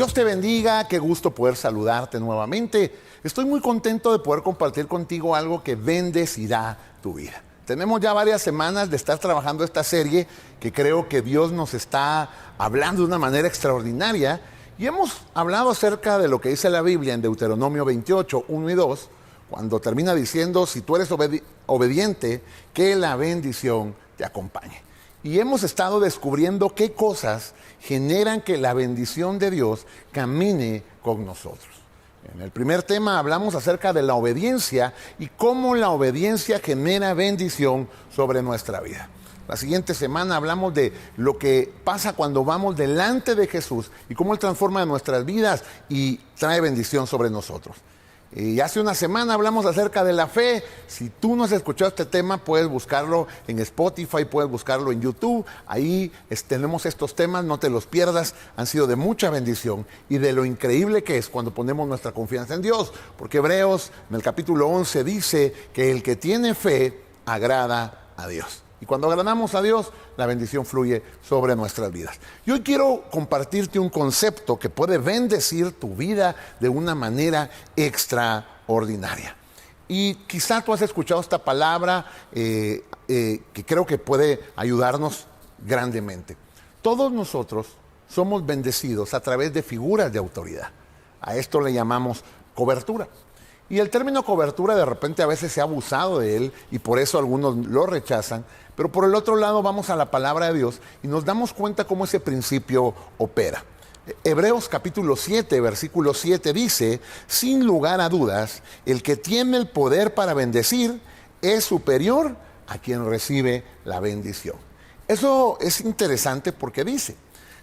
Dios te bendiga, qué gusto poder saludarte nuevamente. Estoy muy contento de poder compartir contigo algo que bendecirá tu vida. Tenemos ya varias semanas de estar trabajando esta serie que creo que Dios nos está hablando de una manera extraordinaria y hemos hablado acerca de lo que dice la Biblia en Deuteronomio 28, 1 y 2, cuando termina diciendo, si tú eres obediente, que la bendición te acompañe. Y hemos estado descubriendo qué cosas generan que la bendición de Dios camine con nosotros. En el primer tema hablamos acerca de la obediencia y cómo la obediencia genera bendición sobre nuestra vida. La siguiente semana hablamos de lo que pasa cuando vamos delante de Jesús y cómo Él transforma nuestras vidas y trae bendición sobre nosotros. Y hace una semana hablamos acerca de la fe. Si tú no has escuchado este tema, puedes buscarlo en Spotify, puedes buscarlo en YouTube. Ahí tenemos estos temas, no te los pierdas. Han sido de mucha bendición y de lo increíble que es cuando ponemos nuestra confianza en Dios. Porque Hebreos, en el capítulo 11, dice que el que tiene fe agrada a Dios. Y cuando agradamos a Dios, la bendición fluye sobre nuestras vidas. Y hoy quiero compartirte un concepto que puede bendecir tu vida de una manera extraordinaria. Y quizá tú has escuchado esta palabra que creo que puede ayudarnos grandemente. Todos nosotros somos bendecidos a través de figuras de autoridad. A esto le llamamos cobertura. Y el término cobertura de repente a veces se ha abusado de él y por eso algunos lo rechazan. Pero por el otro lado vamos a la palabra de Dios y nos damos cuenta cómo ese principio opera. Hebreos capítulo 7, versículo 7 dice, sin lugar a dudas, el que tiene el poder para bendecir es superior a quien recibe la bendición. Eso es interesante porque dice,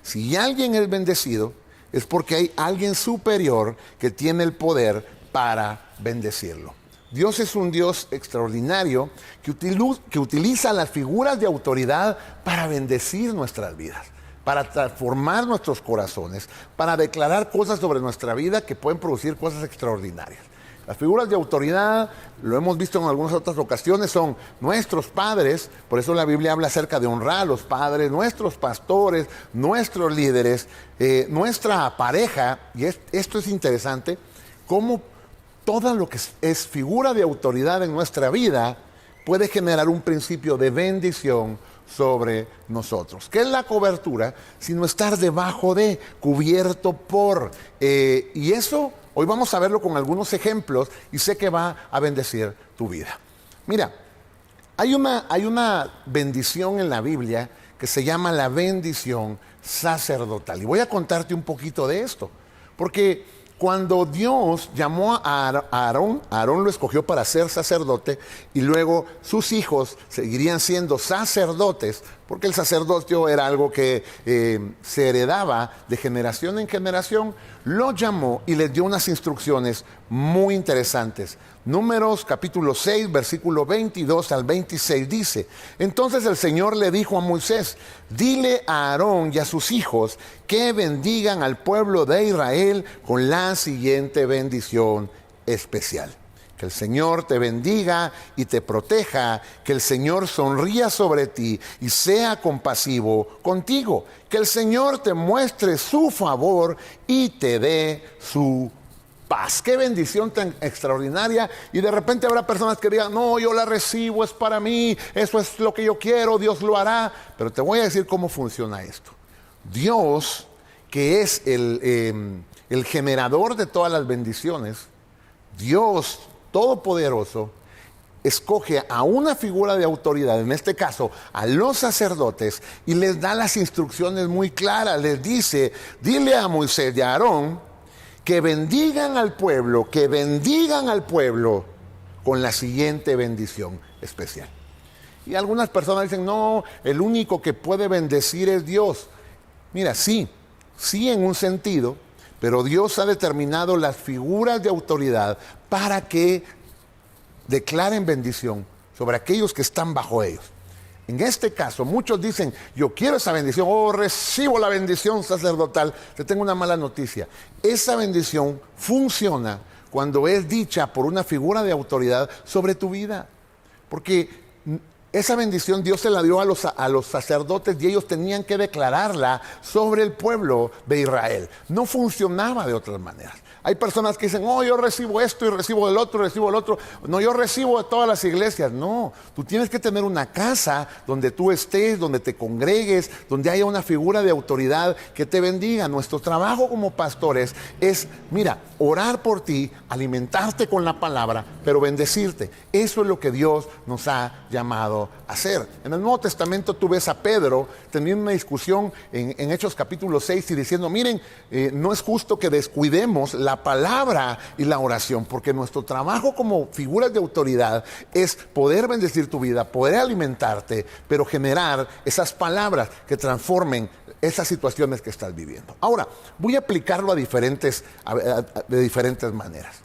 si alguien es bendecido es porque hay alguien superior que tiene el poder para bendecirlo. Dios es un Dios extraordinario que utiliza las figuras de autoridad para bendecir nuestras vidas, para transformar nuestros corazones, para declarar cosas sobre nuestra vida que pueden producir cosas extraordinarias. Las figuras de autoridad, lo hemos visto en algunas otras ocasiones, son nuestros padres, por eso la Biblia habla acerca de honrar a los padres, nuestros pastores, nuestros líderes, nuestra pareja, y esto es interesante, cómo todo lo que es figura de autoridad en nuestra vida puede generar un principio de bendición sobre nosotros. ¿Qué es la cobertura? Sino estar debajo de, cubierto por. Y eso, hoy vamos a verlo con algunos ejemplos y sé que va a bendecir tu vida. Mira, hay una bendición en la Biblia que se llama la bendición sacerdotal. Y voy a contarte un poquito de esto, porque cuando Dios llamó a Aarón, Aarón lo escogió para ser sacerdote y luego sus hijos seguirían siendo sacerdotes porque el sacerdocio era algo que se heredaba de generación en generación. Lo llamó y les dio unas instrucciones muy interesantes. Números capítulo 6, versículo 22 al 26 dice, entonces el Señor le dijo a Moisés, dile a Aarón y a sus hijos que bendigan al pueblo de Israel con la siguiente bendición especial. Que el Señor te bendiga y te proteja, que el Señor sonría sobre ti y sea compasivo contigo, que el Señor te muestre su favor y te dé su paz. Qué bendición tan extraordinaria. Y de repente habrá personas que digan, no, yo la recibo, es para mí, eso es lo que yo quiero, Dios lo hará. Pero te voy a decir cómo funciona esto. Dios, que es el generador de todas las bendiciones, Dios todopoderoso, escoge a una figura de autoridad, en este caso a los sacerdotes, y les da las instrucciones muy claras. Les dice, dile a Moisés y a Aarón que bendigan al pueblo con la siguiente bendición especial. Y algunas personas dicen, no, el único que puede bendecir es Dios. Mira, sí en un sentido, pero Dios ha determinado las figuras de autoridad para que declaren bendición sobre aquellos que están bajo ellos. En este caso, muchos dicen, yo quiero esa bendición, recibo la bendición sacerdotal. Te tengo una mala noticia. Esa bendición funciona cuando es dicha por una figura de autoridad sobre tu vida. Porque Esa bendición Dios se la dio a los sacerdotes y ellos tenían que declararla sobre el pueblo de Israel. No funcionaba de otras maneras. Hay personas que dicen, oh, yo recibo esto y recibo el otro, recibo el otro. No, yo recibo de todas las iglesias. No, tú tienes que tener una casa donde tú estés, donde te congregues, donde haya una figura de autoridad que te bendiga. Nuestro trabajo como pastores es, mira, orar por ti, alimentarte con la palabra, pero bendecirte. Eso es lo que Dios nos ha llamado a hacer. En el Nuevo Testamento tú ves a Pedro teniendo una discusión en Hechos capítulo 6 y diciendo, miren, no es justo que descuidemos la palabra y la oración, porque nuestro trabajo como figuras de autoridad es poder bendecir tu vida, poder alimentarte, pero generar esas palabras que transformen esas situaciones que estás viviendo. Ahora, voy a aplicarlo de diferentes maneras.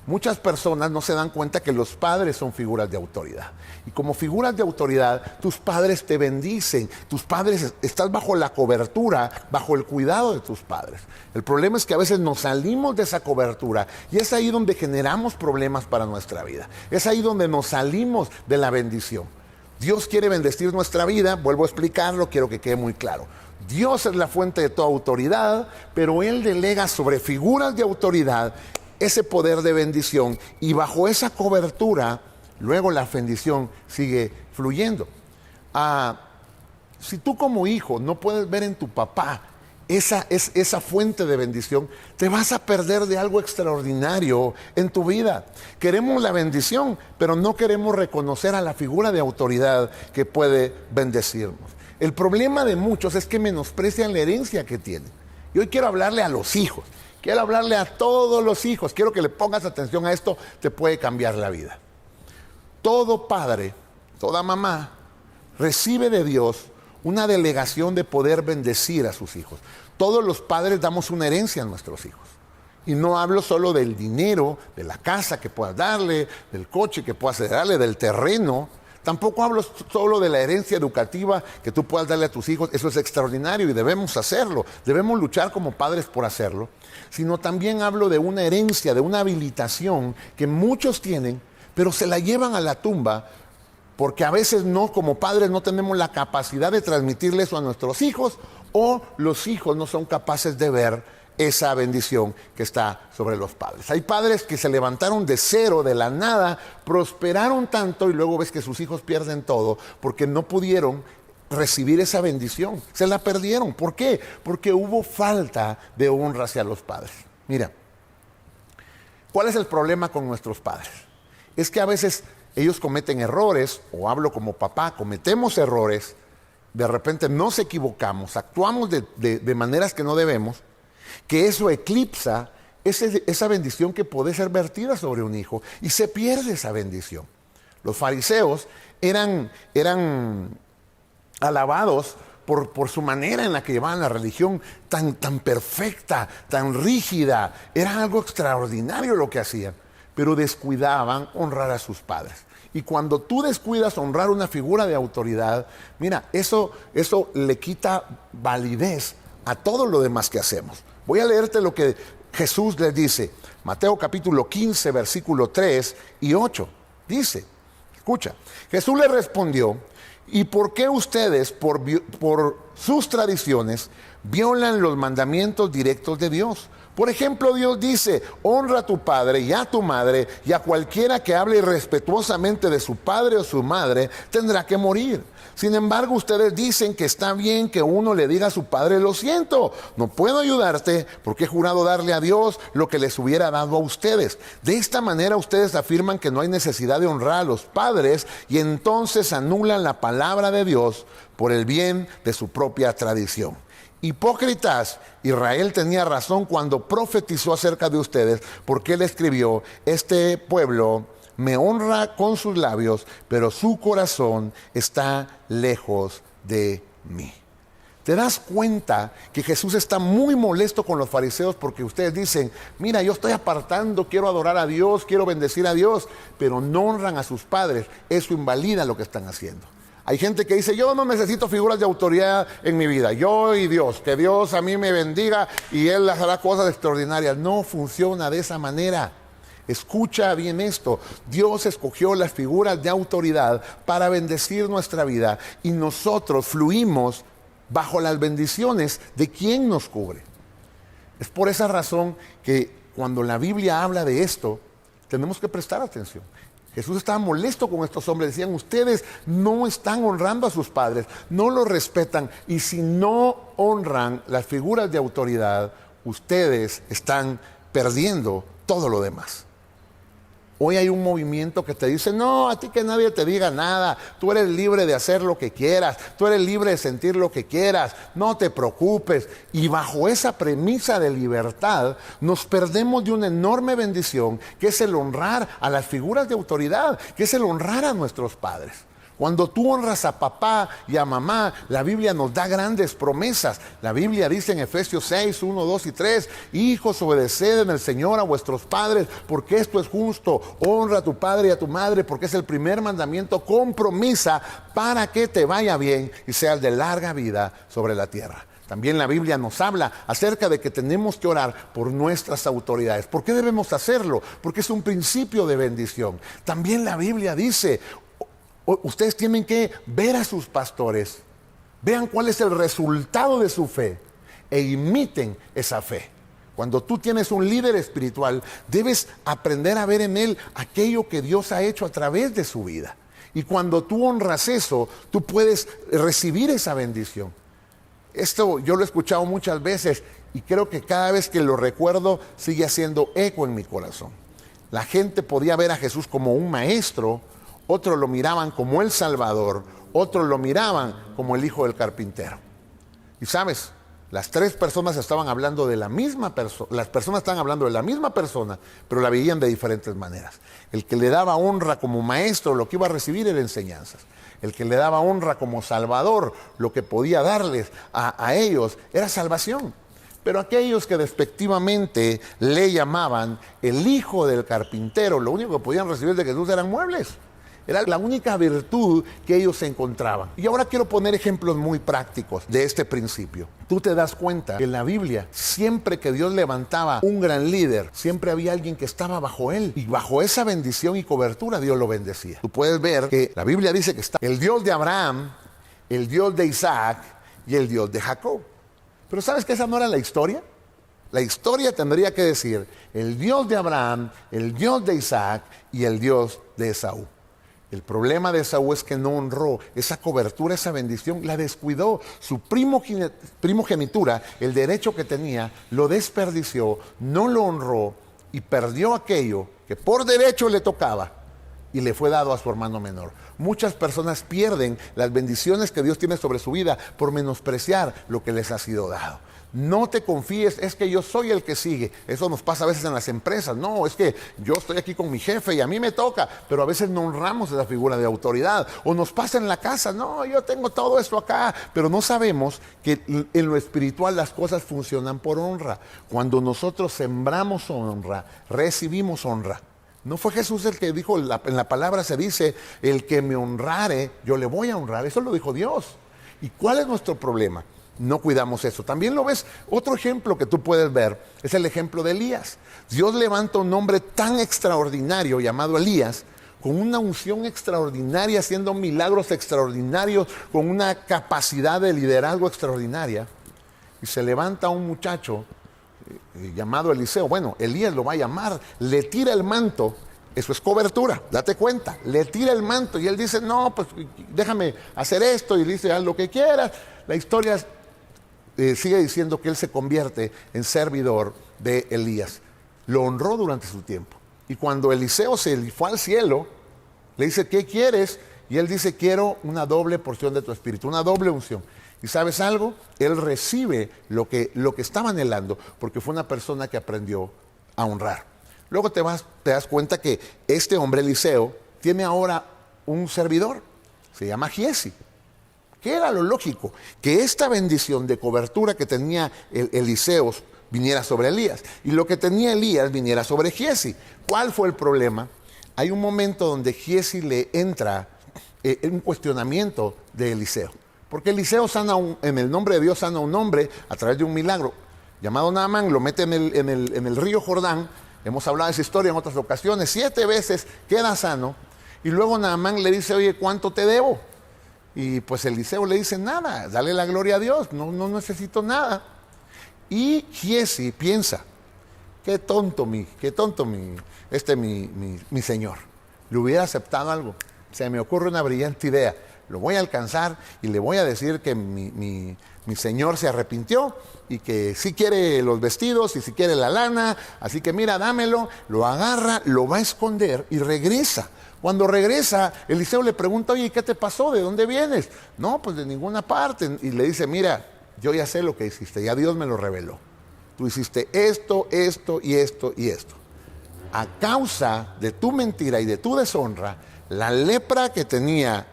Muchas personas no se dan cuenta que los padres son figuras de autoridad. Y como figuras de autoridad, tus padres te bendicen. Tus padres, estás bajo la cobertura, bajo el cuidado de tus padres. El problema es que a veces nos salimos de esa cobertura y es ahí donde generamos problemas para nuestra vida. Es ahí donde nos salimos de la bendición. Dios quiere bendecir nuestra vida, vuelvo a explicarlo, quiero que quede muy claro. Dios es la fuente de toda autoridad, pero Él delega sobre figuras de autoridad ese poder de bendición y bajo esa cobertura luego la bendición sigue fluyendo. Si tú como hijo no puedes ver en tu papá esa fuente de bendición, te vas a perder de algo extraordinario en tu vida. Queremos la bendición, pero no queremos reconocer a la figura de autoridad que puede bendecirnos. El problema de muchos es que menosprecian la herencia que tienen. Y hoy quiero hablarle a los hijos. Quiero hablarle a todos los hijos. Quiero que le pongas atención a esto, te puede cambiar la vida. Todo padre, toda mamá, recibe de Dios una delegación de poder bendecir a sus hijos. Todos los padres damos una herencia a nuestros hijos. Y no hablo solo del dinero, de la casa que puedas darle, del coche que puedas darle, del terreno. Tampoco hablo solo de la herencia educativa que tú puedas darle a tus hijos. Eso es extraordinario y debemos hacerlo. Debemos luchar como padres por hacerlo. Sino también hablo de una herencia, de una habilitación que muchos tienen, pero se la llevan a la tumba porque a veces no, como padres no tenemos la capacidad de transmitirle eso a nuestros hijos, o los hijos no son capaces de ver esa bendición que está sobre los padres. Hay padres que se levantaron de cero, de la nada, prosperaron tanto y luego ves que sus hijos pierden todo porque no pudieron recibir esa bendición. Se la perdieron. ¿Por qué? Porque hubo falta de honra hacia los padres. Mira, ¿cuál es el problema con nuestros padres? Es que a veces ellos cometen errores, o hablo como papá, cometemos errores, de repente nos equivocamos, actuamos de maneras que no debemos, que eso eclipsa esa bendición que puede ser vertida sobre un hijo y se pierde esa bendición. Los fariseos eran alabados por su manera en la que llevaban la religión tan perfecta, tan rígida. Era algo extraordinario lo que hacían, pero descuidaban honrar a sus padres. Y cuando tú descuidas honrar una figura de autoridad, mira, eso le quita validez a todo lo demás que hacemos. Voy a leerte lo que Jesús les dice. Mateo capítulo 15, versículo 3 y 8. Dice, escucha, Jesús le respondió, ¿y por qué ustedes, por sus tradiciones, violan los mandamientos directos de Dios? Por ejemplo, Dios dice, honra a tu padre y a tu madre, y a cualquiera que hable irrespetuosamente de su padre o su madre, tendrá que morir. Sin embargo, ustedes dicen que está bien que uno le diga a su padre, lo siento, no puedo ayudarte porque he jurado darle a Dios lo que les hubiera dado a ustedes. De esta manera ustedes afirman que no hay necesidad de honrar a los padres y entonces anulan la palabra de Dios por el bien de su propia tradición. Hipócritas, Israel tenía razón cuando profetizó acerca de ustedes, porque él escribió, este pueblo me honra con sus labios, pero su corazón está lejos de mí. ¿Te das cuenta que Jesús está muy molesto con los fariseos porque ustedes dicen, mira, yo estoy apartando, quiero adorar a Dios, quiero bendecir a Dios, pero no honran a sus padres? Eso invalida lo que están haciendo. Hay gente que dice, yo no necesito figuras de autoridad en mi vida, yo y Dios, que Dios a mí me bendiga y Él hará cosas extraordinarias. No funciona de esa manera. Escucha bien esto. Dios escogió las figuras de autoridad para bendecir nuestra vida y nosotros fluimos bajo las bendiciones de quien nos cubre. Es por esa razón que cuando la Biblia habla de esto, tenemos que prestar atención. Jesús estaba molesto con estos hombres. Decían, ustedes no están honrando a sus padres, no los respetan. Y si no honran las figuras de autoridad, ustedes están perdiendo todo lo demás. Hoy hay un movimiento que te dice, no, a ti que nadie te diga nada, tú eres libre de hacer lo que quieras, tú eres libre de sentir lo que quieras, no te preocupes. Y bajo esa premisa de libertad nos perdemos de una enorme bendición que es el honrar a las figuras de autoridad, que es el honrar a nuestros padres. Cuando tú honras a papá y a mamá, la Biblia nos da grandes promesas. La Biblia dice en Efesios 6, 1, 2 y 3, hijos, obedeced en el Señor a vuestros padres, porque esto es justo. Honra a tu padre y a tu madre, porque es el primer mandamiento con promesa para que te vaya bien y seas de larga vida sobre la tierra. También la Biblia nos habla acerca de que tenemos que orar por nuestras autoridades. ¿Por qué debemos hacerlo? Porque es un principio de bendición. También la Biblia dice, ustedes tienen que ver a sus pastores, vean cuál es el resultado de su fe e imiten esa fe. Cuando tú tienes un líder espiritual, debes aprender a ver en él aquello que Dios ha hecho a través de su vida. Y cuando tú honras eso, tú puedes recibir esa bendición. Esto yo lo he escuchado muchas veces y creo que cada vez que lo recuerdo sigue haciendo eco en mi corazón. La gente podía ver a Jesús como un maestro, otros lo miraban como el Salvador, otros lo miraban como el hijo del carpintero. Y sabes, las tres personas estaban hablando de la misma persona, las personas estaban hablando de la misma persona, pero la veían de diferentes maneras. El que le daba honra como maestro, lo que iba a recibir era enseñanzas. El que le daba honra como Salvador, lo que podía darles a ellos era salvación. Pero aquellos que despectivamente le llamaban el hijo del carpintero, lo único que podían recibir de Jesús eran muebles. Era la única virtud que ellos encontraban. Y ahora quiero poner ejemplos muy prácticos de este principio. Tú te das cuenta que en la Biblia, siempre que Dios levantaba un gran líder, siempre había alguien que estaba bajo él. Y bajo esa bendición y cobertura, Dios lo bendecía. Tú puedes ver que la Biblia dice que está el Dios de Abraham, el Dios de Isaac y el Dios de Jacob. Pero ¿sabes que esa no era la historia? La historia tendría que decir el Dios de Abraham, el Dios de Isaac y el Dios de Esaú. El problema de Esaú es que no honró esa cobertura, esa bendición, la descuidó. Su primogenitura, el derecho que tenía, lo desperdició, no lo honró y perdió aquello que por derecho le tocaba y le fue dado a su hermano menor. Muchas personas pierden las bendiciones que Dios tiene sobre su vida por menospreciar lo que les ha sido dado. No te confíes, es que yo soy el que sigue. Eso nos pasa a veces en las empresas. No, es que yo estoy aquí con mi jefe y a mí me toca, pero a veces no honramos esa figura de autoridad. O nos pasa en la casa, no, yo tengo todo esto acá, pero no sabemos que en lo espiritual las cosas funcionan por honra. Cuando nosotros sembramos honra, recibimos honra. ¿No fue Jesús el que dijo, en la palabra se dice, el que me honrare, yo le voy a honrar? Eso lo dijo Dios. ¿Y cuál es nuestro problema? No cuidamos eso. También lo ves, otro ejemplo que tú puedes ver es el ejemplo de Elías. Dios levanta un hombre tan extraordinario llamado Elías, con una unción extraordinaria, haciendo milagros extraordinarios, con una capacidad de liderazgo extraordinaria. Y se levanta un muchacho llamado Eliseo. Bueno, Elías lo va a llamar, le tira el manto. Eso es cobertura, date cuenta. Le tira el manto y él dice, no, pues déjame hacer esto. Y dice, haz lo que quieras. La historia sigue diciendo que él se convierte en servidor de Elías. Lo honró durante su tiempo. Y cuando Eliseo se fue al cielo, le dice, ¿qué quieres? Y él dice, quiero una doble porción de tu espíritu, una doble unción. ¿Y sabes algo? Él recibe lo que estaba anhelando, porque fue una persona que aprendió a honrar. Luego te das cuenta que este hombre Eliseo tiene ahora un servidor, se llama Giesi. ¿Qué era lo lógico? Que esta bendición de cobertura que tenía Eliseo viniera sobre Elías, y lo que tenía Elías viniera sobre Giesi. ¿Cuál fue el problema? Hay un momento donde Giesi le entra un cuestionamiento de Eliseo, porque Eliseo en el nombre de Dios sana a un hombre a través de un milagro llamado Naamán, lo mete en el río Jordán, Hemos hablado de esa historia en otras ocasiones. 7 veces queda sano y luego Naamán le dice, oye, ¿cuánto te debo? Y pues Eliseo le dice, nada, dale la gloria a Dios, no necesito nada. Y Giezi piensa, qué tonto mi señor, le hubiera aceptado algo. Se me ocurre una brillante idea, lo voy a alcanzar y le voy a decir que mi señor se arrepintió y que sí quiere los vestidos y sí quiere la lana, así que mira, dámelo. Lo agarra, lo va a esconder y regresa. Cuando regresa, Eliseo le pregunta, oye, ¿qué te pasó? ¿De dónde vienes? No, pues de ninguna parte. Y le dice, mira, yo ya sé lo que hiciste, ya Dios me lo reveló. Tú hiciste esto, esto y esto y esto. A causa de tu mentira y de tu deshonra, la lepra que tenía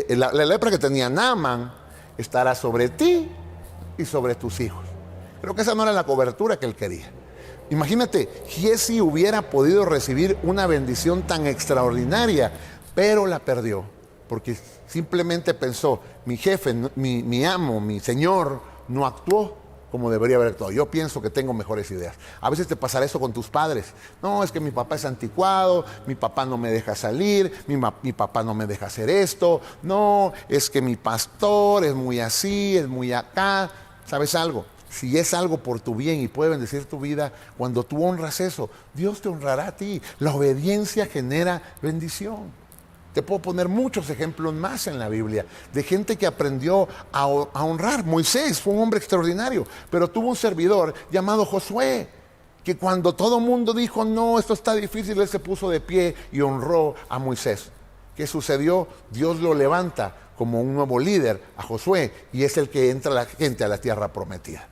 la lepra que tenía Naamán estará sobre ti y sobre tus hijos. Creo que esa no era la cobertura que él quería. Imagínate, Giezi hubiera podido recibir una bendición tan extraordinaria, pero la perdió, porque simplemente pensó, mi jefe, mi amo, mi señor, no actuó como debería haber actuado. Yo pienso que tengo mejores ideas. A veces te pasará eso con tus padres. No, es que mi papá es anticuado, mi papá no me deja salir, mi papá no me deja hacer esto. No, es que mi pastor es muy así, es muy acá. ¿Sabes algo? Si es algo por tu bien y puede bendecir tu vida, cuando tú honras eso, Dios te honrará a ti. La obediencia genera bendición. Te puedo poner muchos ejemplos más en la Biblia de gente que aprendió a honrar. Moisés fue un hombre extraordinario, pero tuvo un servidor llamado Josué, que cuando todo el mundo dijo, no, esto está difícil, él se puso de pie y honró a Moisés. ¿Qué sucedió? Dios lo levanta como un nuevo líder, a Josué, y es el que entra la gente a la tierra prometida.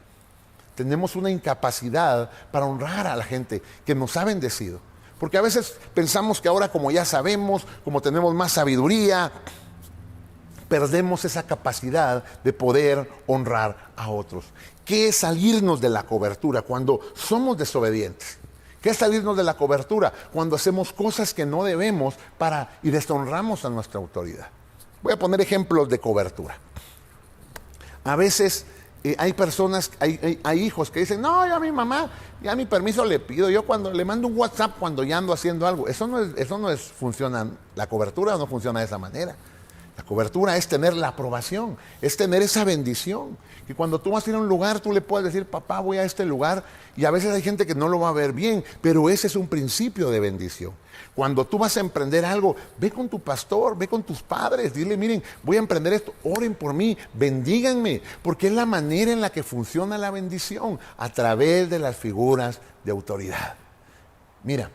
Tenemos una incapacidad para honrar a la gente que nos ha bendecido. Porque a veces pensamos que ahora, como ya sabemos, como tenemos más sabiduría, perdemos esa capacidad de poder honrar a otros. ¿Qué es salirnos de la cobertura cuando somos desobedientes? ¿Qué es salirnos de la cobertura cuando hacemos cosas que no debemos y deshonramos a nuestra autoridad? Voy a poner ejemplos de cobertura. A veces hay personas, hay hijos que dicen, no, yo a mi mamá, ya mi permiso le pido, yo cuando le mando un WhatsApp cuando ya ando haciendo algo. Eso no es funciona, la cobertura no funciona de esa manera. La cobertura es tener la aprobación, es tener esa bendición. Que cuando tú vas a ir a un lugar, tú le puedes decir, papá, voy a este lugar, y a veces hay gente que no lo va a ver bien, pero ese es un principio de bendición. Cuando tú vas a emprender algo, ve con tu pastor, ve con tus padres, dile, miren, voy a emprender esto, oren por mí, bendíganme, porque es la manera en la que funciona la bendición, a través de las figuras de autoridad. Mira,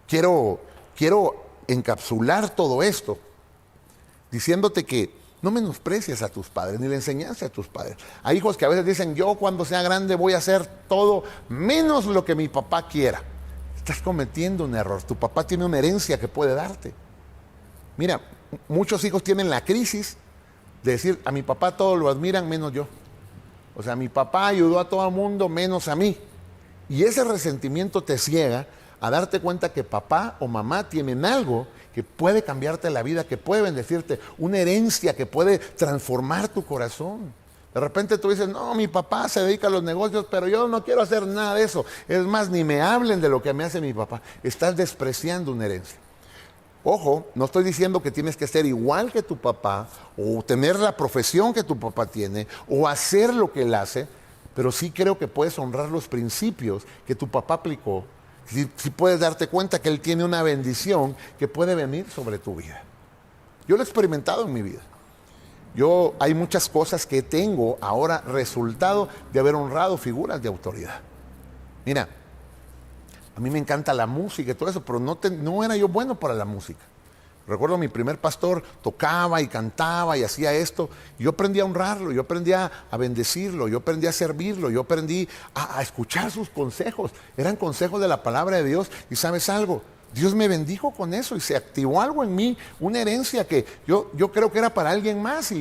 quiero encapsular todo esto diciéndote que no menosprecies a tus padres, ni le enseñaste a tus padres. Hay hijos que a veces dicen, yo cuando sea grande voy a hacer todo menos lo que mi papá quiera. Estás cometiendo un error. Tu papá tiene una herencia que puede darte. Mira, muchos hijos tienen la crisis de decir, a mi papá todos lo admiran menos yo. O sea, mi papá ayudó a todo el mundo menos a mí. Y ese resentimiento te ciega a darte cuenta que papá o mamá tienen algo que puede cambiarte la vida, que puede bendecirte, una herencia que puede transformar tu corazón. De repente tú dices, no, mi papá se dedica a los negocios, pero yo no quiero hacer nada de eso. Es más, ni me hablen de lo que me hace mi papá. Estás despreciando una herencia. Ojo, no estoy diciendo que tienes que ser igual que tu papá, o tener la profesión que tu papá tiene, o hacer lo que él hace, pero sí creo que puedes honrar los principios que tu papá aplicó. Sí puedes darte cuenta que él tiene una bendición que puede venir sobre tu vida. Yo lo he experimentado en mi vida. Hay muchas cosas que tengo ahora resultado de haber honrado figuras de autoridad. Mira, a mí me encanta la música y todo eso, pero no era yo bueno para la música. Recuerdo mi primer pastor tocaba y cantaba y hacía esto. Yo aprendí a honrarlo, yo aprendí a bendecirlo, yo aprendí a servirlo, yo aprendí a escuchar sus consejos. Eran consejos de la palabra de Dios. Y ¿sabes algo? Dios me bendijo con eso y se activó algo en mí, una herencia que yo creo que era para alguien más,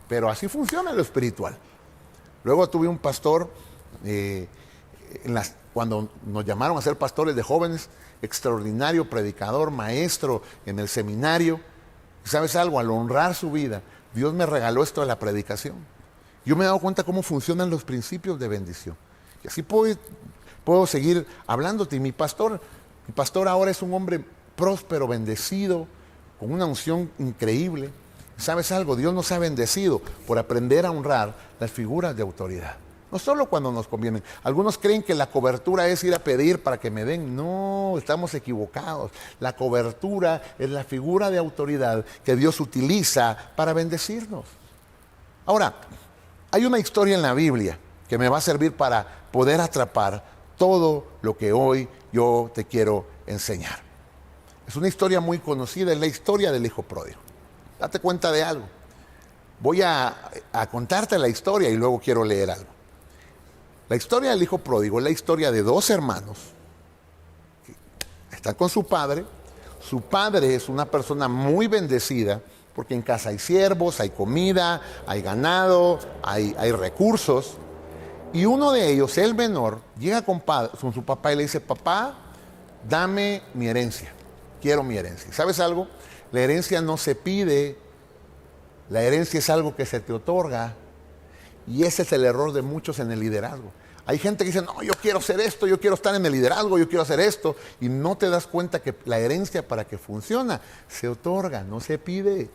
pero así funciona lo espiritual. Luego tuve un pastor, cuando nos llamaron a ser pastores de jóvenes, extraordinario predicador, maestro en el seminario. ¿Sabes algo? Al honrar su vida, Dios me regaló esto de la predicación. Yo me he dado cuenta cómo funcionan los principios de bendición. Y así puedo puedo seguir hablándote. Y mi pastor ahora es un hombre próspero, bendecido, con una unción increíble. ¿Sabes algo? Dios nos ha bendecido por aprender a honrar las figuras de autoridad. No solo cuando nos conviene. Algunos creen que la cobertura es ir a pedir para que me den. No, estamos equivocados. La cobertura es la figura de autoridad que Dios utiliza para bendecirnos. Ahora, hay una historia en la Biblia que me va a servir para poder atrapar todo lo que hoy yo te quiero enseñar. Es una historia muy conocida, es la historia del hijo pródigo. Date cuenta de algo. Voy a contarte la historia y luego quiero leer algo. La historia del hijo pródigo es la historia de dos hermanos que están con su padre. Su padre es una persona muy bendecida porque en casa hay siervos, hay comida, hay ganado, hay recursos. Y uno de ellos, el menor, llega con su papá y le dice: papá, dame mi herencia, quiero mi herencia. ¿Sabes algo? La herencia no se pide, la herencia es algo que se te otorga. Y ese es el error de muchos en el liderazgo. Hay gente que dice: no, yo quiero hacer esto, yo quiero estar en el liderazgo, yo quiero hacer esto. Y no te das cuenta que la herencia, para que funcione, se otorga, no se pide.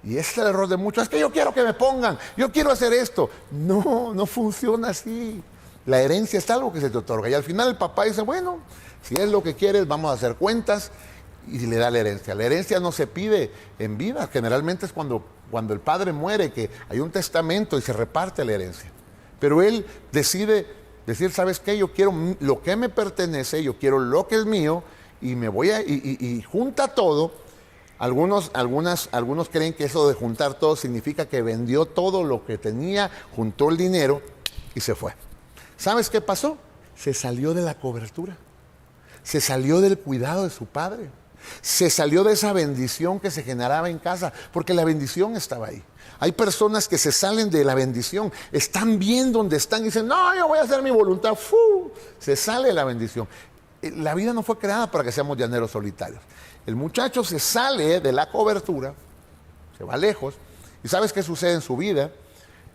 Y ese es el error de muchos. Es que yo quiero que me pongan, yo quiero hacer esto. No, no funciona así. La herencia es algo que se te otorga. Y al final el papá dice: bueno, si es lo que quieres, vamos a hacer cuentas. Y le da la herencia. La herencia no se pide en vida. Generalmente es cuando el padre muere, que hay un testamento y se reparte la herencia. Pero él decide decir: ¿sabes qué? Yo quiero lo que me pertenece, yo quiero lo que es mío, y me voy y junta todo. Algunos creen que eso de juntar todo significa que vendió todo lo que tenía, juntó el dinero y se fue. ¿Sabes qué pasó? Se salió de la cobertura. Se salió del cuidado de su padre. Se salió de esa bendición que se generaba en casa, porque la bendición estaba ahí. Hay personas que se salen de la bendición, están bien donde están y dicen: no, yo voy a hacer mi voluntad. ¡Fu! Se sale de la bendición. La vida no fue creada para que seamos llaneros solitarios. El muchacho se sale de la cobertura, se va lejos, y ¿sabes qué sucede en su vida?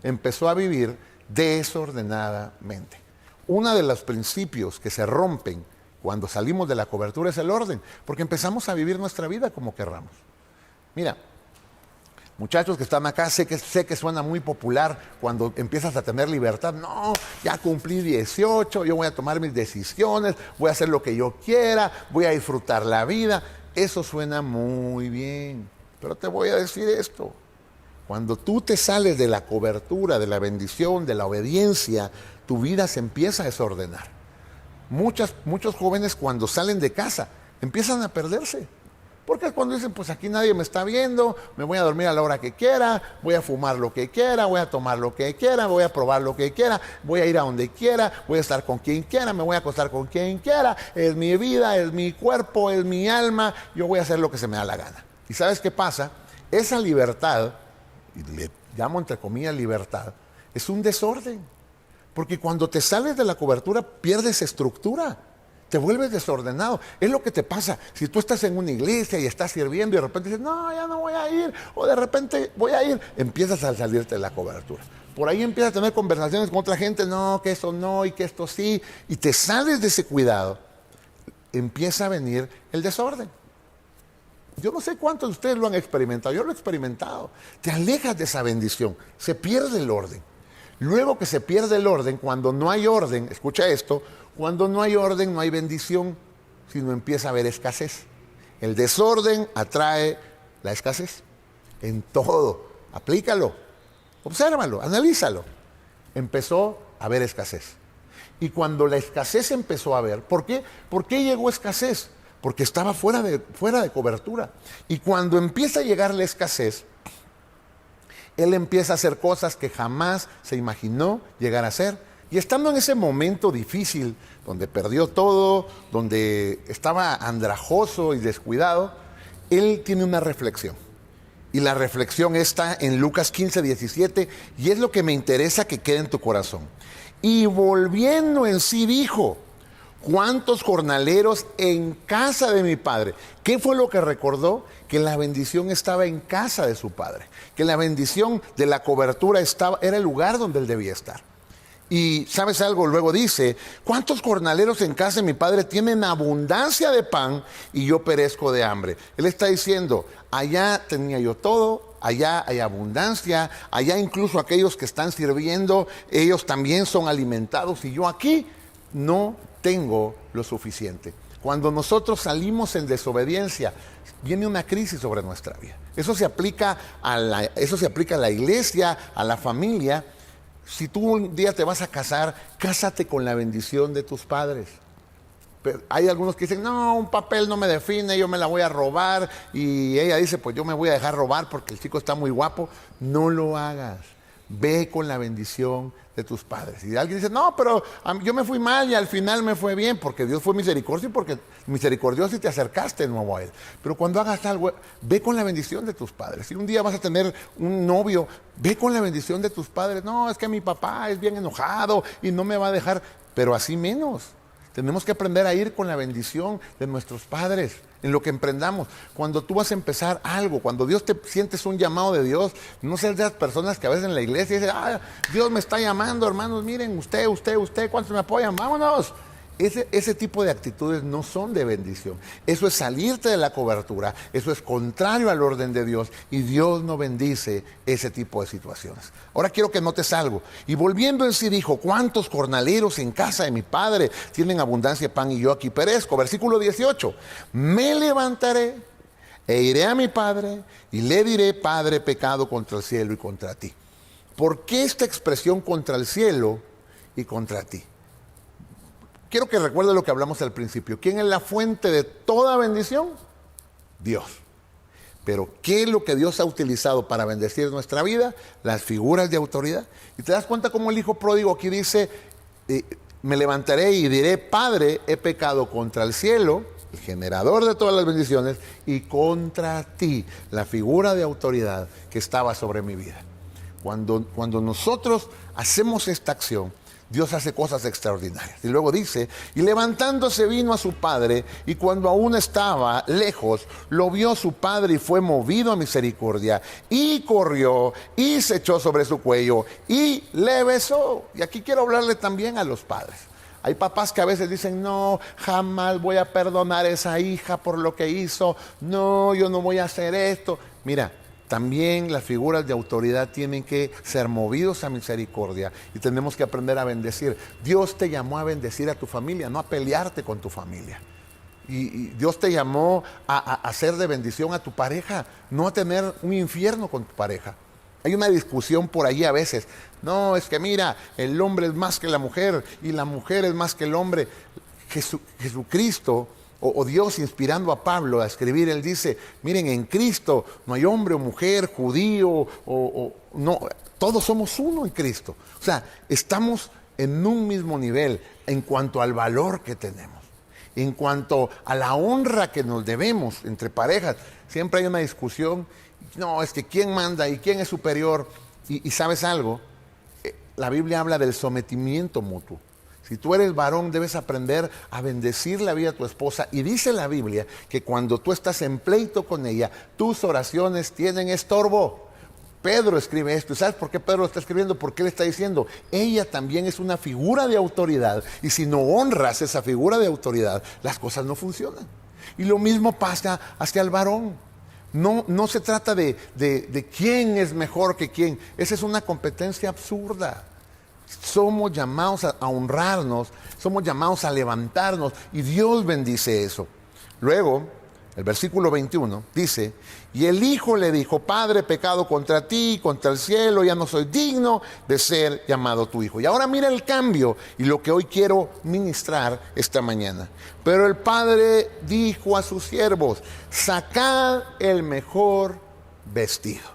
Empezó a vivir desordenadamente. Uno de los principios que se rompen cuando salimos de la cobertura es el orden, porque empezamos a vivir nuestra vida como querramos. Mira, muchachos que están acá, sé que suena muy popular cuando empiezas a tener libertad. No, ya cumplí 18, yo voy a tomar mis decisiones, voy a hacer lo que yo quiera, voy a disfrutar la vida. Eso suena muy bien, pero te voy a decir esto. Cuando tú te sales de la cobertura, de la bendición, de la obediencia, tu vida se empieza a desordenar. Muchos jóvenes, cuando salen de casa, empiezan a perderse. Porque es cuando dicen: pues aquí nadie me está viendo, me voy a dormir a la hora que quiera, voy a fumar lo que quiera, voy a tomar lo que quiera, voy a probar lo que quiera, voy a ir a donde quiera, voy a estar con quien quiera, me voy a acostar con quien quiera, es mi vida, es mi cuerpo, es mi alma, yo voy a hacer lo que se me da la gana. ¿Y sabes qué pasa? Esa libertad, y le llamo entre comillas libertad, es un desorden. Porque cuando te sales de la cobertura pierdes estructura, te vuelves desordenado. Es lo que te pasa si tú estás en una iglesia y estás sirviendo y de repente dices: no, ya no voy a ir, o de repente voy a ir, empiezas a salirte de la cobertura. Por ahí empiezas a tener conversaciones con otra gente: no, que esto no y que esto sí, y te sales de ese cuidado, empieza a venir el desorden. Yo no sé cuántos de ustedes lo han experimentado, yo lo he experimentado. Te alejas de esa bendición, se pierde el orden. Luego que se pierde el orden, cuando no hay orden, escucha esto, cuando no hay orden no hay bendición, sino empieza a haber escasez. El desorden atrae la escasez en todo. Aplícalo, obsérvalo, analízalo. Empezó a haber escasez. Y cuando la escasez empezó a haber, ¿por qué? ¿Por qué llegó escasez? Porque estaba fuera de cobertura. Y cuando empieza a llegar la escasez, él empieza a hacer cosas que jamás se imaginó llegar a hacer. Y estando en ese momento difícil, donde perdió todo, donde estaba andrajoso y descuidado, él tiene una reflexión. Y la reflexión está en Lucas 15:17, y es lo que me interesa que quede en tu corazón. Y volviendo en sí dijo: ¿cuántos jornaleros en casa de mi padre? ¿Qué fue lo que recordó? Que la bendición estaba en casa de su padre, que la bendición de la cobertura era el lugar donde él debía estar. Y ¿sabes algo? Luego dice, ¿cuántos jornaleros en casa de mi padre tienen abundancia de pan y yo perezco de hambre? Él está diciendo, allá tenía yo todo, allá hay abundancia, allá incluso aquellos que están sirviendo, ellos también son alimentados y yo aquí no tengo lo suficiente. Cuando nosotros salimos en desobediencia, viene una crisis sobre nuestra vida. Eso se aplica a la iglesia, a la familia. Si tú un día te vas a casar, cásate con la bendición de tus padres. Pero hay algunos que dicen, no, un papel no me define, yo me la voy a robar. Y ella dice, pues yo me voy a dejar robar porque el chico está muy guapo. No lo hagas. Ve con la bendición de tus padres. Y alguien dice, no, pero yo me fui mal y al final me fue bien, porque Dios fue misericordioso y porque misericordioso y te acercaste de nuevo a Él. Pero cuando hagas algo, ve con la bendición de tus padres. Si un día vas a tener un novio, ve con la bendición de tus padres. No, es que mi papá es bien enojado y no me va a dejar, pero así menos. Tenemos que aprender a ir con la bendición de nuestros padres en lo que emprendamos. Cuando tú vas a empezar algo, cuando Dios te sientes un llamado de Dios, no seas de las personas que a veces en la iglesia dicen, Dios me está llamando, hermanos, miren, usted, ¿cuántos me apoyan? ¡Vámonos! Ese tipo de actitudes no son de bendición. Eso es salirte de la cobertura, eso es contrario al orden de Dios y Dios no bendice ese tipo de situaciones. Ahora quiero que notes algo. Y volviendo en sí dijo, ¿cuántos jornaleros en casa de mi padre tienen abundancia de pan y yo aquí perezco? Versículo 18, me levantaré e iré a mi padre y le diré, Padre, he pecado contra el cielo y contra ti. ¿Por qué esta expresión contra el cielo y contra ti? Quiero que recuerde lo que hablamos al principio. ¿Quién es la fuente de toda bendición? Dios. Pero ¿qué es lo que Dios ha utilizado para bendecir nuestra vida? Las figuras de autoridad. Y te das cuenta cómo el hijo pródigo aquí dice, me levantaré y diré, Padre, he pecado contra el cielo, el generador de todas las bendiciones, y contra ti, la figura de autoridad que estaba sobre mi vida. Cuando nosotros hacemos esta acción, Dios hace cosas extraordinarias. Y luego dice, y levantándose vino a su padre, y cuando aún estaba lejos, lo vio su padre y fue movido a misericordia, y corrió, y se echó sobre su cuello, y le besó. Y aquí quiero hablarle también a los padres. Hay papás que a veces dicen, no, jamás voy a perdonar a esa hija por lo que hizo, no, yo no voy a hacer esto. Mira, también las figuras de autoridad tienen que ser movidos a misericordia y tenemos que aprender a bendecir. Dios te llamó a bendecir a tu familia, no a pelearte con tu familia. Y Dios te llamó a hacer de bendición a tu pareja, no a tener un infierno con tu pareja. Hay una discusión por ahí a veces. No, es que mira, el hombre es más que la mujer y la mujer es más que el hombre. Jesucristo o Dios inspirando a Pablo a escribir, él dice, miren, en Cristo no hay hombre o mujer, judío no, todos somos uno en Cristo. O sea, estamos en un mismo nivel en cuanto al valor que tenemos, en cuanto a la honra que nos debemos entre parejas. Siempre hay una discusión, no, es que quién manda y quién es superior. Y ¿sabes algo? La Biblia habla del sometimiento mutuo. Si tú eres varón, debes aprender a bendecir la vida de tu esposa. Y dice la Biblia que cuando tú estás en pleito con ella, tus oraciones tienen estorbo. Pedro escribe esto. ¿Y sabes por qué Pedro lo está escribiendo? Porque él está diciendo, ella también es una figura de autoridad. Y si no honras esa figura de autoridad, las cosas no funcionan. Y lo mismo pasa hacia el varón. No se trata de quién es mejor que quién. Esa es una competencia absurda. Somos llamados a honrarnos, somos llamados a levantarnos y Dios bendice eso. Luego, el versículo 21 dice, y el hijo le dijo, Padre, he pecado contra ti, contra el cielo, ya no soy digno de ser llamado tu hijo. Y ahora mira el cambio y lo que hoy quiero ministrar esta mañana. Pero el padre dijo a sus siervos, sacad el mejor vestido.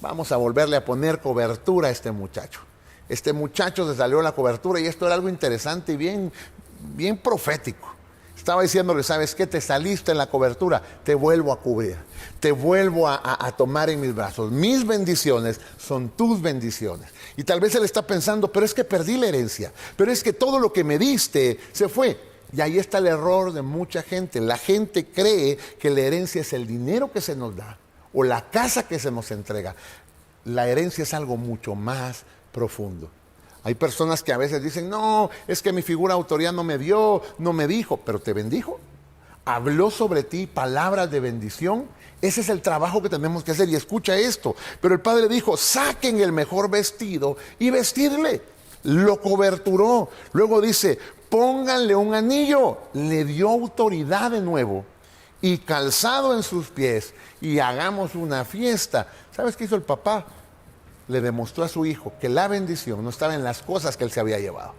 Vamos a volverle a poner cobertura a este muchacho. Este muchacho se salió de la cobertura y esto era algo interesante y bien profético. Estaba diciéndole, ¿sabes qué? Te saliste en la cobertura, te vuelvo a cubrir, te vuelvo a tomar en mis brazos. Mis bendiciones son tus bendiciones. Y tal vez él está pensando, pero es que perdí la herencia, pero es que todo lo que me diste se fue. Y ahí está el error de mucha gente. La gente cree que la herencia es el dinero que se nos da o la casa que se nos entrega. La herencia es algo mucho más profundo. Hay personas que a veces dicen, no, es que mi figura de autoridad no me dio, no me dijo, pero te bendijo. Habló sobre ti palabras de bendición. Ese es el trabajo que tenemos que hacer. Y escucha esto, pero el padre dijo, saquen el mejor vestido y vestirle. Lo coberturó. Luego dice, pónganle un anillo. Le dio autoridad de nuevo y calzado en sus pies y hagamos una fiesta. ¿Sabes qué hizo el papá? Le demostró a su hijo que la bendición no estaba en las cosas que él se había llevado.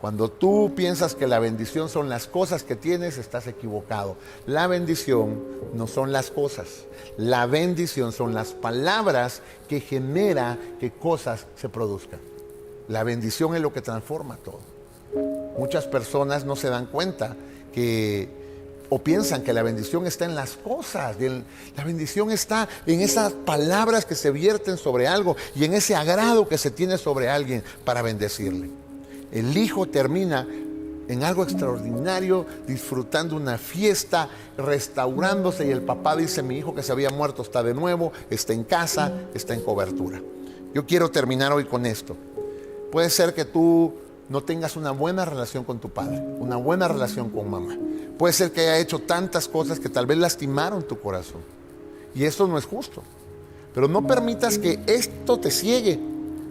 Cuando tú piensas que la bendición son las cosas que tienes, estás equivocado. La bendición no son las cosas. La bendición son las palabras que genera que cosas se produzcan. La bendición es lo que transforma todo. Muchas personas no se dan cuenta o piensan que la bendición está en las cosas. La bendición está en esas palabras que se vierten sobre algo y en ese agrado que se tiene sobre alguien para bendecirle. El hijo termina en algo extraordinario, disfrutando una fiesta, restaurándose, y el papá dice, mi hijo que se había muerto está de nuevo, está en casa, está en cobertura. Yo quiero terminar hoy con esto. Puede ser que tú no tengas una buena relación con tu padre, una buena relación con mamá. Puede ser que haya hecho tantas cosas que tal vez lastimaron tu corazón. Y eso no es justo. Pero no permitas que esto te ciegue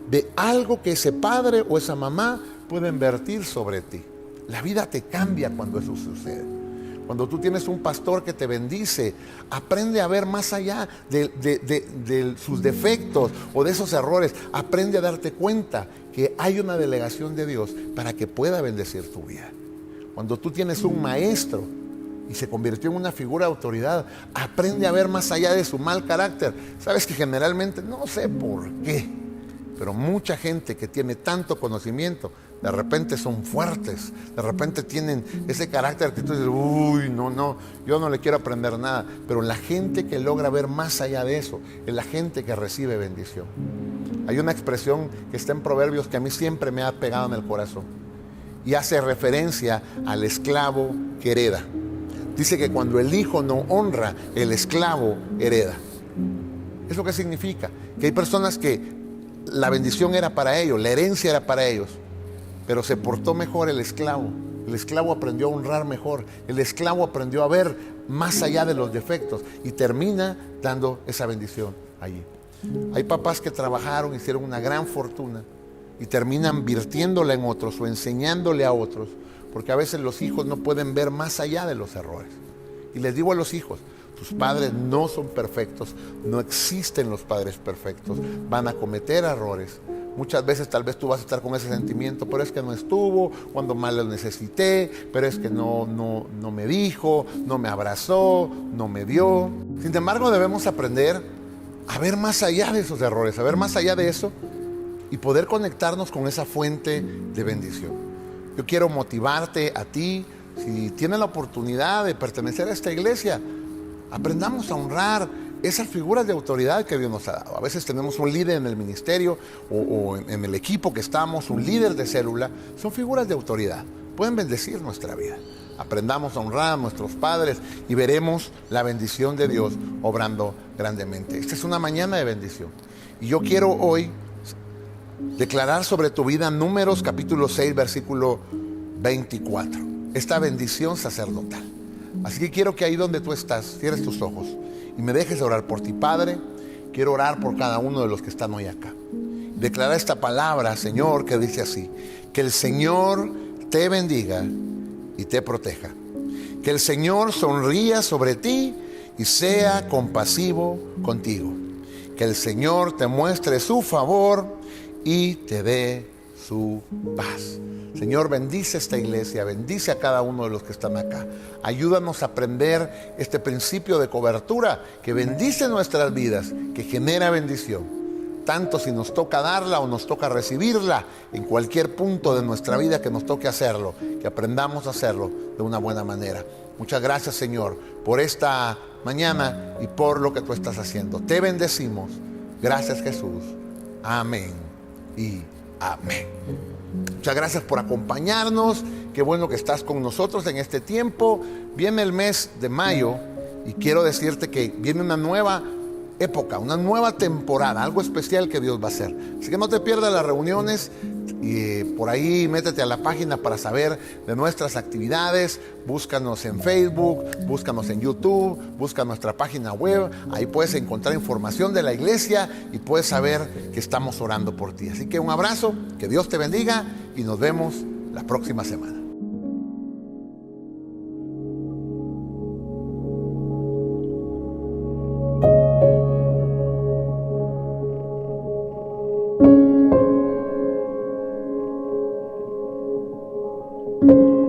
de algo que ese padre o esa mamá pueden vertir sobre ti. La vida te cambia cuando eso sucede. Cuando tú tienes un pastor que te bendice, aprende a ver más allá de sus defectos o de esos errores. Aprende a darte cuenta que hay una delegación de Dios para que pueda bendecir tu vida. Cuando tú tienes un maestro y se convirtió en una figura de autoridad, aprende a ver más allá de su mal carácter. Sabes que generalmente, no sé por qué, pero mucha gente que tiene tanto conocimiento, de repente son fuertes, de repente tienen ese carácter que tú dices, uy, no, yo no le quiero aprender nada. Pero la gente que logra ver más allá de eso, es la gente que recibe bendición. Hay una expresión que está en Proverbios que a mí siempre me ha pegado en el corazón y hace referencia al esclavo que hereda. Dice que cuando el hijo no honra, el esclavo hereda. ¿Eso qué significa? Que hay personas que la bendición era para ellos, la herencia era para ellos, pero se portó mejor el esclavo. El esclavo aprendió a honrar mejor. El esclavo aprendió a ver más allá de los defectos y termina dando esa bendición allí. Hay papás que trabajaron, hicieron una gran fortuna y terminan virtiéndola en otros o enseñándole a otros, porque a veces los hijos no pueden ver más allá de los errores. Y les digo a los hijos, tus padres no son perfectos, no existen los padres perfectos, van a cometer errores. Muchas veces tal vez tú vas a estar con ese sentimiento, pero es que no estuvo cuando más lo necesité, pero es que no me dijo, no me abrazó, no me dio. Sin embargo, debemos aprender a ver más allá de esos errores, a ver más allá de eso y poder conectarnos con esa fuente de bendición. Yo quiero motivarte a ti, si tienes la oportunidad de pertenecer a esta iglesia, aprendamos a honrar esas figuras de autoridad que Dios nos ha dado. A veces tenemos un líder en el ministerio o en el equipo que estamos, un líder de célula. Son figuras de autoridad. Pueden bendecir nuestra vida. Aprendamos a honrar a nuestros padres y veremos la bendición de Dios obrando grandemente. Esta es una mañana de bendición. Y yo quiero hoy declarar sobre tu vida Números capítulo 6, versículo 24. Esta bendición sacerdotal. Así que quiero que ahí donde tú estás, cierres tus ojos y me dejes orar por ti, Padre. Quiero orar por cada uno de los que están hoy acá. Declarar esta palabra, Señor, que dice así: que el Señor te bendiga y te proteja. Que el Señor sonría sobre ti y sea compasivo contigo. Que el Señor te muestre su favor y te dé su paz. Señor, bendice esta iglesia, bendice a cada uno de los que están acá. Ayúdanos a aprender este principio de cobertura que bendice nuestras vidas, que genera bendición. Tanto si nos toca darla o nos toca recibirla, en cualquier punto de nuestra vida que nos toque hacerlo, que aprendamos a hacerlo de una buena manera. Muchas gracias, Señor, por esta mañana y por lo que tú estás haciendo. Te bendecimos. Gracias, Jesús. Amén y amén. Muchas gracias por acompañarnos. Qué bueno que estás con nosotros en este tiempo. Viene el mes de mayo y quiero decirte que viene una nueva época, una nueva temporada, algo especial que Dios va a hacer. Así que no te pierdas las reuniones Y por ahí métete a la página para saber de nuestras actividades. Búscanos en Facebook, búscanos en YouTube, busca nuestra página web. Ahí puedes encontrar información de la iglesia y puedes saber que estamos orando por ti. Así que un abrazo, que Dios te bendiga y nos vemos la próxima semana. Thank you.